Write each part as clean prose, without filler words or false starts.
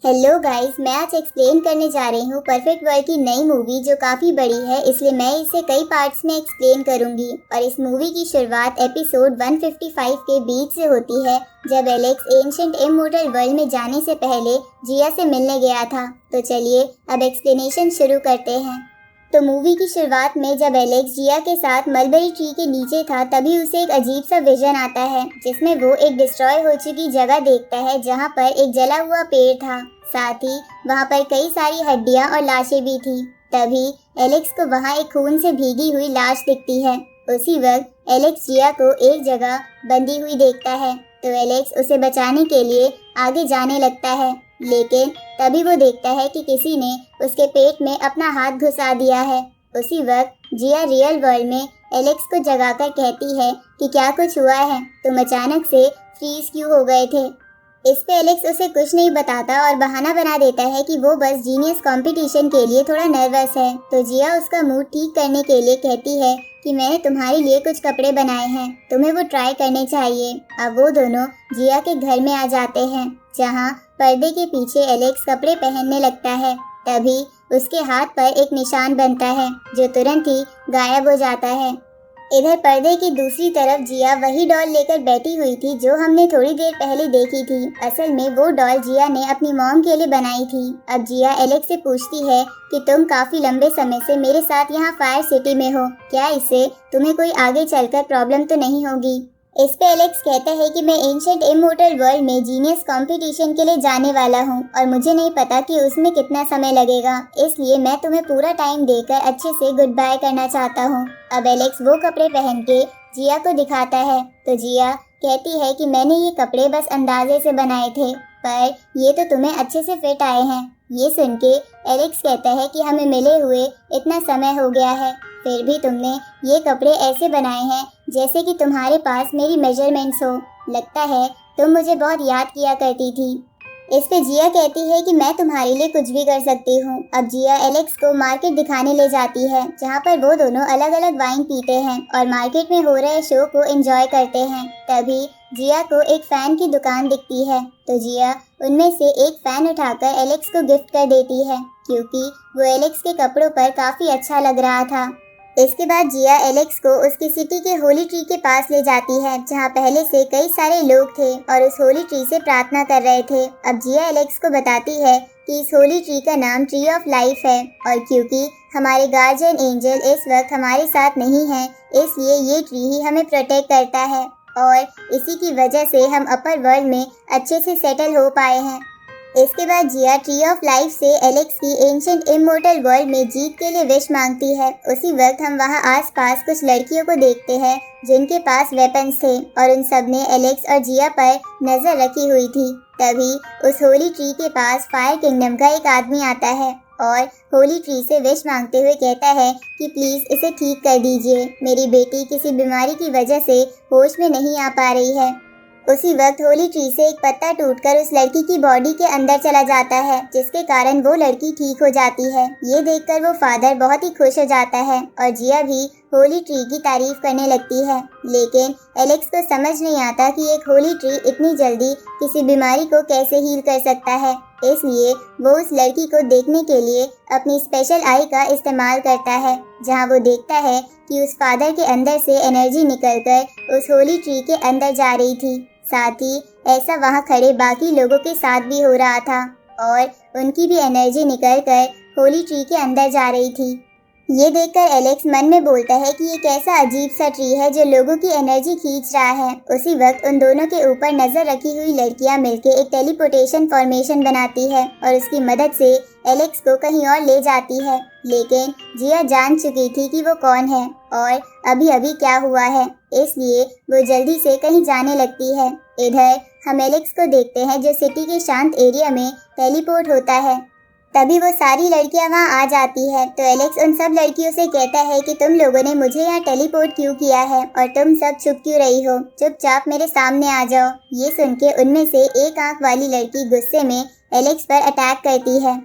Hello guys, मैं आज explain करने जा रही हूँ परफेक्ट वर्ल्ड की नई मूवी जो काफ़ी बड़ी है, इसलिए मैं इसे कई पार्ट्स में एक्सप्लेन करूँगी। और इस मूवी की शुरुआत एपिसोड 155 के बीच से होती है, जब एलेक्स एंशिएंट इमॉर्टल वर्ल्ड में जाने से पहले जिया से मिलने गया था। तो चलिए अब एक्सप्लेनेशन शुरू करते हैं। तो मूवी की शुरुआत में जब एलेक्स जिया के साथ मलबेरी ट्री के नीचे था, तभी उसे एक अजीब सा विजन आता है, जिसमें वो एक डिस्ट्रॉय हो चुकी जगह देखता है, जहाँ पर एक जला हुआ पेड़ था। साथ ही वहाँ पर कई सारी हड्डियाँ और लाशें भी थी। तभी एलेक्स को वहाँ एक खून से भीगी हुई लाश दिखती है। उसी वक्त एलेक्स जिया को एक जगह बंधी हुई देखता है, तो एलेक्स उसे बचाने के लिए आगे जाने लगता है, लेकिन तभी वो देखता है कि किसी ने उसके पेट में अपना हाथ घुसा दिया है। उसी वक्त जिया रियल वर्ल्ड में एलेक्स को जगाकर कहती है कि क्या कुछ हुआ है, तुम अचानक से फ्रीज क्यों हो गए थे। इस पे एलेक्स उसे कुछ नहीं बताता और बहाना बना देता है कि वो बस जीनियस कंपटीशन के लिए थोड़ा नर्वस है। तो जिया उसका मूड ठीक करने के लिए कहती है कि मैंने तुम्हारे लिए कुछ कपड़े बनाए हैं, तुम्हें वो ट्राई करने चाहिए। अब वो दोनों जिया के घर में आ जाते हैं, जहाँ पर्दे के पीछे एलेक्स कपड़े पहनने लगता है। तभी उसके हाथ पर एक निशान बनता है, जो तुरंत ही गायब हो जाता है। इधर पर्दे की दूसरी तरफ जिया वही डॉल लेकर बैठी हुई थी जो हमने थोड़ी देर पहले देखी थी। असल में वो डॉल जिया ने अपनी मॉम के लिए बनाई थी। अब जिया एलेक्स से पूछती है कि तुम काफी लंबे समय से मेरे साथ यहाँ फायर सिटी में हो, क्या इससे तुम्हें कोई आगे चलकर प्रॉब्लम तो नहीं होगी। इस पे एलेक्स कहता है कि मैं एंशिएंट इमॉर्टल वर्ल्ड में जीनियस कंपटीशन के लिए जाने वाला हूँ और मुझे नहीं पता कि उसमें कितना समय लगेगा, इसलिए मैं तुम्हें पूरा टाइम देकर अच्छे से गुड बाय करना चाहता हूँ। अब एलेक्स वो कपड़े पहन के जिया को दिखाता है, तो जिया कहती है कि मैंने ये कपड़े बस अंदाजे से बनाए थे, पर ये तो तुम्हें अच्छे से फिट आए हैं। ये सुन के एलेक्स कहता है कि हमें मिले हुए इतना समय हो गया है, फिर भी तुमने ये कपड़े ऐसे बनाए हैं जैसे कि तुम्हारे पास मेरी मेजरमेंट्स हो। लगता है तुम मुझे बहुत याद किया करती थी। इस पे जिया कहती है कि मैं तुम्हारे लिए कुछ भी कर सकती हूँ। अब जिया एलेक्स को मार्केट दिखाने ले जाती है, जहाँ पर वो दोनों अलग अलग वाइन पीते हैं और मार्केट में हो रहे शो को एंजॉय करते हैं। तभी जिया को एक फैन की दुकान दिखती है, तो जिया उनमें से एक फैन उठाकर एलेक्स को गिफ्ट कर देती है, क्योंकि वो एलेक्स के कपड़ों पर काफ़ी अच्छा लग रहा था। इसके बाद जिया एलेक्स को उसकी सिटी के होली ट्री के पास ले जाती है, जहाँ पहले से कई सारे लोग थे और उस होली ट्री से प्रार्थना कर रहे थे। अब जिया एलेक्स को बताती है कि इस होली ट्री का नाम ट्री ऑफ लाइफ है, और क्योंकि हमारे गार्जियन एंजल इस वक्त हमारे साथ नहीं है, इसलिए ये ट्री ही हमें प्रोटेक्ट करता है और इसी की वजह से हम अपर वर्ल्ड में अच्छे से सेटल हो पाए हैं। इसके बाद जिया ट्री ऑफ लाइफ से एलेक्स की एंशिएंट इमॉर्टल वर्ल्ड में जीत के लिए विश मांगती है। उसी वक्त हम वहां आसपास कुछ लड़कियों को देखते हैं जिनके पास वेपन्स थे, और उन सब ने एलेक्स और जिया पर नजर रखी हुई थी। तभी उस होली ट्री के पास फायर किंगडम का एक आदमी आता है और होली ट्री से विश मांगते हुए कहता है कि प्लीज इसे ठीक कर दीजिए, मेरी बेटी किसी बीमारी की वजह से होश में नहीं आ पा रही है। उसी वक्त होली ट्री से एक पत्ता टूटकर उस लड़की की बॉडी के अंदर चला जाता है, जिसके कारण वो लड़की ठीक हो जाती है। ये देखकर वो फादर बहुत ही खुश हो जाता है और जिया भी होली ट्री की तारीफ करने लगती है, लेकिन एलेक्स को समझ नहीं आता कि एक होली ट्री इतनी जल्दी किसी बीमारी को कैसे हील कर सकता है। इसलिए वो उस लड़की को देखने के लिए अपनी स्पेशल आई का इस्तेमाल करता है, जहां वो देखता है कि उस फादर के अंदर से एनर्जी निकलकर उस होली ट्री के अंदर जा रही थी। साथ ही ऐसा वहां खड़े बाकी लोगों के साथ भी हो रहा था और उनकी भी एनर्जी निकलकर होली ट्री के अंदर जा रही थी। ये देखकर एलेक्स मन में बोलता है कि ये कैसा अजीब सा ट्री है जो लोगों की एनर्जी खींच रहा है। उसी वक्त उन दोनों के ऊपर नजर रखी हुई लड़कियां मिलकर एक टेलीपोर्टेशन फॉर्मेशन बनाती है और उसकी मदद से एलेक्स को कहीं और ले जाती है, लेकिन जिया जान चुकी थी कि वो कौन है और अभी अभी क्या हुआ है, इसलिए वो जल्दी से कहीं जाने लगती है। इधर हम एलेक्स को देखते हैं जो सिटी के शांत एरिया में टेलीपोर्ट होता है। तभी वो सारी लड़कियां वहां आ जाती है, तो एलेक्स उन सब लड़कियों से कहता है कि तुम लोगों ने मुझे यहाँ टेलीपोर्ट क्यों किया है और तुम सब चुप क्यों रही हो, चुपचाप मेरे सामने आ जाओ। ये सुन के उनमें से एक आंख वाली लड़की गुस्से में एलेक्स पर अटैक करती है,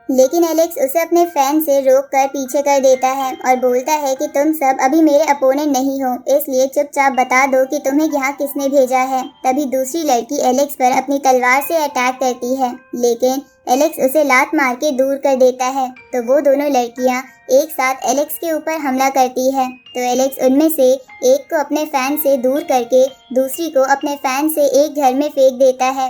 लेकिन एलेक्स उसे अपने फैन से रोककर पीछे कर देता है और बोलता है कि तुम सब अभी मेरे अपोनेंट नहीं हो, इसलिए चुपचाप बता दो कि तुम्हें यहाँ किसने भेजा है। तभी दूसरी लड़की एलेक्स पर अपनी तलवार से अटैक करती है, लेकिन एलेक्स उसे लात मार के दूर कर देता है। तो वो दोनों लड़कियाँ एक साथ एलेक्स के ऊपर हमला करती है। तो एलेक्स उनमें से एक को अपने फैन से दूर करके दूसरी को अपने फैन से एक घर में फेंक देता है।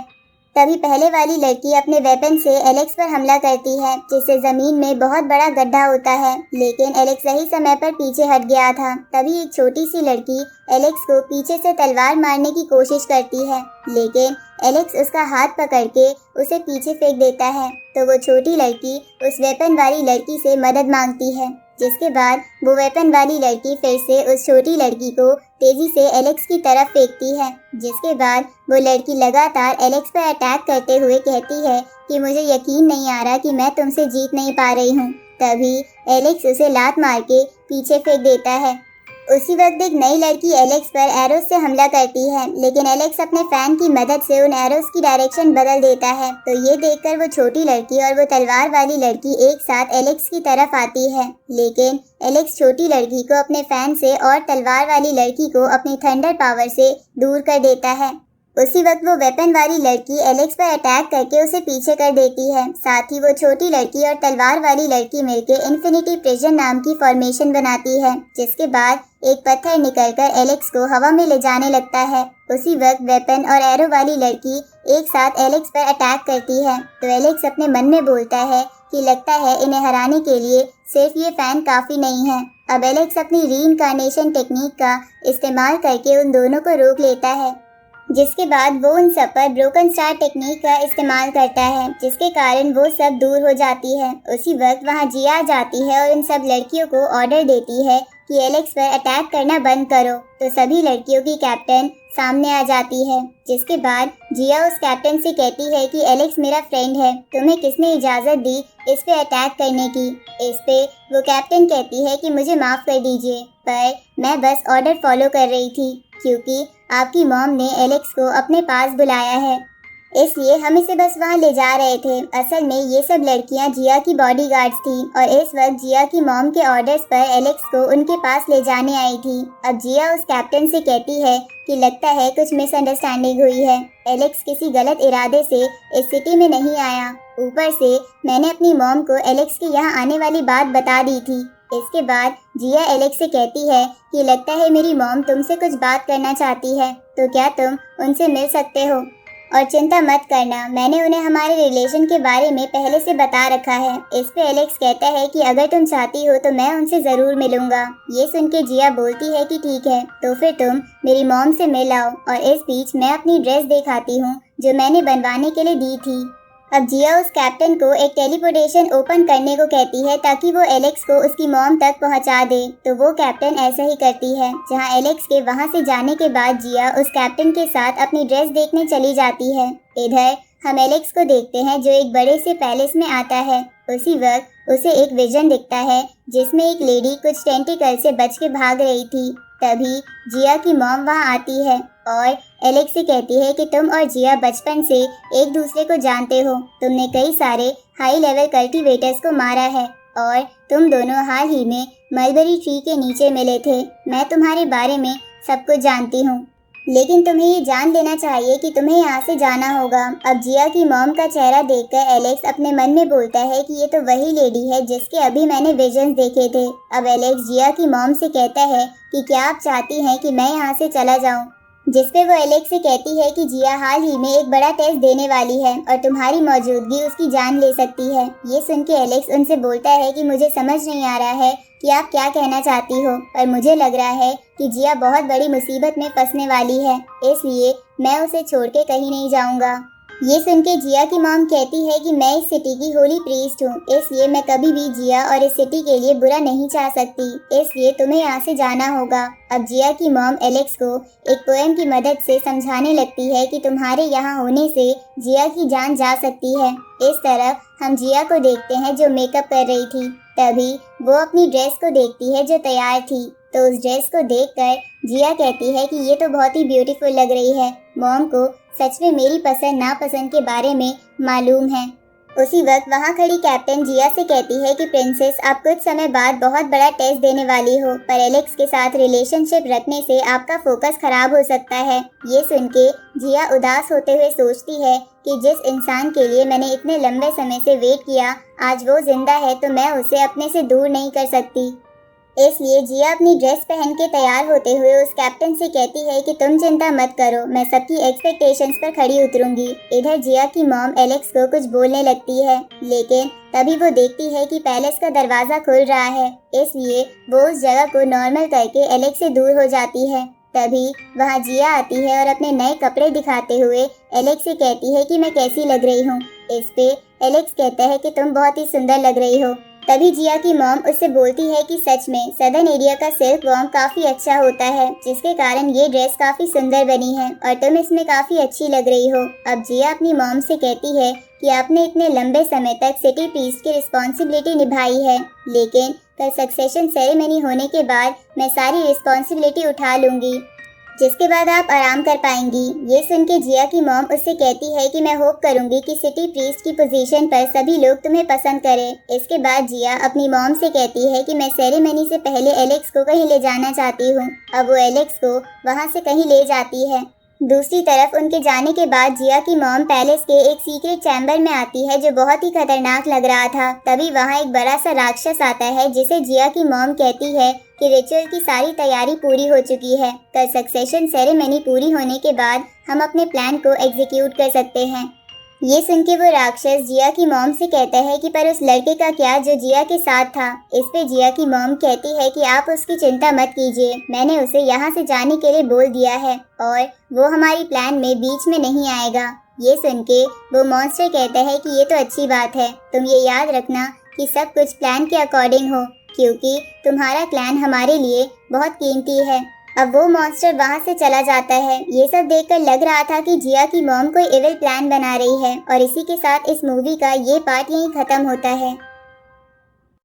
तभी पहले वाली लड़की अपने वेपन से एलेक्स पर हमला करती है, जिससे जमीन में बहुत बड़ा गड्ढा होता है, लेकिन एलेक्स सही समय पर पीछे हट गया था। तभी एक छोटी सी लड़की एलेक्स को पीछे से तलवार मारने की कोशिश करती है, लेकिन एलेक्स उसका हाथ पकड़ के उसे पीछे फेंक देता है। तो वो छोटी लड़की उस वेपन वाली लड़की से मदद मांगती है, जिसके बाद वो वेपन वाली लड़की फिर से उस छोटी लड़की को तेजी से एलेक्स की तरफ फेंकती है, जिसके बाद वो लड़की लगातार एलेक्स पर अटैक करते हुए कहती है कि मुझे यकीन नहीं आ रहा कि मैं तुमसे जीत नहीं पा रही हूँ। तभी एलेक्स उसे लात मार के पीछे फेंक देता है। उसी वक्त एक नई लड़की एलेक्स पर एरोस से हमला करती है, लेकिन एलेक्स अपने फैन की मदद से उन एरोस की डायरेक्शन बदल देता है। तो ये देखकर वो छोटी लड़की और वो तलवार वाली लड़की एक साथ एलेक्स की तरफ आती है, लेकिन एलेक्स छोटी लड़की को अपने फैन से और तलवार वाली लड़की को अपनी थंडर पावर से दूर कर देता है। उसी वक्त वो वेपन वाली लड़की एलेक्स पर अटैक करके उसे पीछे कर देती है। साथ ही वो छोटी लड़की और तलवार वाली लड़की मिलकर इन्फिनिटी प्रिजन नाम की फॉर्मेशन बनाती है, जिसके बाद एक पत्थर निकलकर एलेक्स को हवा में ले जाने लगता है। उसी वक्त वेपन और एरो वाली लड़की एक साथ एलेक्स पर अटैक करती है। तो एलेक्स अपने मन में बोलता है कि लगता है इन्हें हराने के लिए सिर्फ ये फैन काफ़ी नहीं है। अब एलेक्स अपनी रीइंकार्नेशन टेक्निक का इस्तेमाल करके उन दोनों को रोक लेता है, जिसके बाद वो उन सब पर ब्रोकन स्टार टेक्निक का इस्तेमाल करता है, जिसके कारण वो सब दूर हो जाती है। उसी वक्त वहाँ जिया आ जाती है और उन सब लड़कियों को ऑर्डर देती है कि एलेक्स पर अटैक करना बंद करो। तो सभी लड़कियों की कैप्टन सामने आ जाती है, जिसके बाद जिया उस कैप्टन से कहती है कि एलेक्स मेरा फ्रेंड है, तुम्हें किसने इजाज़त दी इस पे अटैक करने की। इस पे वो कैप्टन कहती है कि मुझे माफ़ कर दीजिए, पर मैं बस ऑर्डर फॉलो कर रही थी, क्योंकि आपकी मॉम ने एलेक्स को अपने पास बुलाया है, इसलिए हम इसे बस वहाँ ले जा रहे थे। असल में ये सब लड़कियाँ जिया की बॉडीगार्ड्स थी और इस वक्त जिया की मॉम के ऑर्डर्स पर एलेक्स को उनके पास ले जाने आई थी। अब जिया उस कैप्टन से कहती है कि लगता है कुछ मिसअंडरस्टैंडिंग हुई है, एलेक्स किसी गलत इरादे से इस सिटी में नहीं आया, ऊपर से मैंने अपनी मॉम को एलेक्स के यहाँ आने वाली बात बता दी थी। इसके बाद जिया एलेक्स से कहती है कि लगता है मेरी मॉम तुमसे कुछ बात करना चाहती है, तो क्या तुम उनसे मिल सकते हो? और चिंता मत करना, मैंने उन्हें हमारे रिलेशन के बारे में पहले से बता रखा है। इस पे एलेक्स कहता है कि अगर तुम चाहती हो तो मैं उनसे ज़रूर मिलूंगा। ये सुन के जिया बोलती है कि ठीक है, तो फिर तुम मेरी मॉम से मिल आओ। और इस बीच मैं अपनी ड्रेस दिखाती हूँ जो मैंने बनवाने के लिए दी थी। अब जिया उस कैप्टन को एक टेलीपोर्टेशन ओपन करने को कहती है ताकि वो एलेक्स को उसकी मॉम तक पहुंचा दे। तो वो कैप्टन ऐसा ही करती है, जहां एलेक्स के वहां से जाने के बाद जिया उस कैप्टन के साथ अपनी ड्रेस देखने चली जाती है। इधर हम एलेक्स को देखते हैं जो एक बड़े से पैलेस में आता है। उसी वक्त उसे एक विजन दिखता है जिसमें एक लेडी कुछ टेंटिकल से बच के भाग रही थी। तभी जिया की मॉम वहाँ आती है और एलेक्स से कहती है कि तुम और जिया बचपन से एक दूसरे को जानते हो, तुमने कई सारे हाई लेवल कल्टीवेटर्स को मारा है और तुम दोनों हाल ही में मलबरी ट्री के नीचे मिले थे। मैं तुम्हारे बारे में सब कुछ जानती हूँ, लेकिन तुम्हें ये जान लेना चाहिए कि तुम्हें यहाँ से जाना होगा। अब जिया की मॉम का चेहरा देखकर एलेक्स अपने मन में बोलता है कि ये तो वही लेडी है जिसके अभी मैंने विजन्स देखे थे। अब एलेक्स जिया की मॉम से कहता है कि क्या आप चाहती हैं कि मैं यहाँ से चला जाऊँ, जिसपे वो एलेक्स से कहती है कि जिया हाल ही में एक बड़ा टेस्ट देने वाली है और तुम्हारी मौजूदगी उसकी जान ले सकती है। ये सुन के एलेक्स उनसे बोलता है कि मुझे समझ नहीं आ रहा है कि आप क्या कहना चाहती हो, पर मुझे लग रहा है कि जिया बहुत बड़ी मुसीबत में फंसने वाली है, इसलिए मैं उसे छोड़ के कहीं नहीं जाऊंगा। ये सुन के जिया की मॉम कहती है कि मैं इस सिटी की होली प्रीस्ट हूँ, इसलिए मैं कभी भी जिया और इस सिटी के लिए बुरा नहीं चाह सकती, इसलिए तुम्हें यहाँ से जाना होगा। अब जिया की मॉम एलेक्स को एक पोएम की मदद से समझाने लगती है कि तुम्हारे यहाँ होने से जिया की जान जा सकती है। इस तरफ हम जिया को देखते हैं जो मेकअप कर रही थी। तभी वो अपनी ड्रेस को देखती है जो तैयार थी, तो उस ड्रेस को देखकर जिया कहती है कि ये तो बहुत ही ब्यूटीफुल लग रही है। मॉम को सच में मेरी पसंद नापसंद के बारे में मालूम है। उसी वक्त वहाँ खड़ी कैप्टन जिया से कहती है कि प्रिंसेस, आप कुछ समय बाद बहुत बड़ा टेस्ट देने वाली हो, पर एलेक्स के साथ रिलेशनशिप रखने से आपका फोकस खराब हो सकता है। ये सुन के जिया उदास होते हुए सोचती है कि जिस इंसान के लिए मैंने इतने लंबे समय से वेट किया, आज वो जिंदा है तो मैं उसे अपने से दूर नहीं कर सकती। इसलिए जिया अपनी ड्रेस पहन के तैयार होते हुए उस कैप्टन से कहती है कि तुम चिंता मत करो, मैं सबकी एक्सपेक्टेशंस पर खड़ी उतरूंगी। इधर जिया की मॉम एलेक्स को कुछ बोलने लगती है, लेकिन तभी वो देखती है कि पैलेस का दरवाजा खुल रहा है, इसलिए वो उस जगह को नॉर्मल करके एलेक्स से दूर हो जाती है। तभी वहाँ जिया आती है और अपने नए कपड़े दिखाते हुए एलेक्स से कहती है कि मैं कैसी लग रही हूँ। इस पे एलेक्स कहता है कि तुम बहुत ही सुंदर लग रही हो। तभी जिया की मॉम उससे बोलती है कि सच में सदर्न एरिया का सिल्क वॉर्म काफी अच्छा होता है, जिसके कारण ये ड्रेस काफी सुंदर बनी है और तुम इसमें काफी अच्छी लग रही हो। अब जिया अपनी मॉम से कहती है कि आपने इतने लंबे समय तक सिटी प्रीस्ट की रिस्पॉन्सिबिलिटी निभाई है, लेकिन कल सक्सेशन सेरेमनी होने के बाद मैं सारी रिस्पॉन्सिबिलिटी उठा लूंगी, जिसके बाद आप आराम कर पाएंगी। ये सुन के जिया की मॉम उससे कहती है कि मैं होप करूंगी कि सिटी प्रीस्ट की पोजीशन पर सभी लोग तुम्हें पसंद करें। इसके बाद जिया अपनी मॉम से कहती है कि मैं सेरेमनी से पहले एलेक्स को कहीं ले जाना चाहती हूँ। अब वो एलेक्स को वहाँ से कहीं ले जाती है। दूसरी तरफ उनके जाने के बाद जिया की मॉम पैलेस के एक सीक्रेट चैम्बर में आती है जो बहुत ही खतरनाक लग रहा था। तभी वहाँ एक बड़ा सा राक्षस आता है जिसे जिया की मॉम कहती है कि रिचुअल की सारी तैयारी पूरी हो चुकी है, कल सक्सेशन सेरेमनी पूरी होने के बाद हम अपने प्लान को एग्जीक्यूट कर सकते हैं। ये सुन के वो राक्षस जिया की मॉम से कहता है कि पर उस लड़के का क्या जो जिया के साथ था। इस पे जिया की मॉम कहती है कि आप उसकी चिंता मत कीजिए, मैंने उसे यहाँ से जाने के लिए बोल दिया है और वो हमारी प्लान में बीच में नहीं आएगा। ये सुन के वो मॉन्स्टर कहता है कि ये तो अच्छी बात है, तुम ये याद रखना कि सब कुछ प्लान के अकॉर्डिंग हो, क्योंकि तुम्हारा प्लान हमारे लिए बहुत कीमती है। अब वो मॉन्स्टर वहाँ से चला जाता है। ये सब देखकर लग रहा था कि जिया की मॉम कोई इविल प्लान बना रही है। और इसी के साथ इस मूवी का ये पार्ट यहीं खत्म होता है।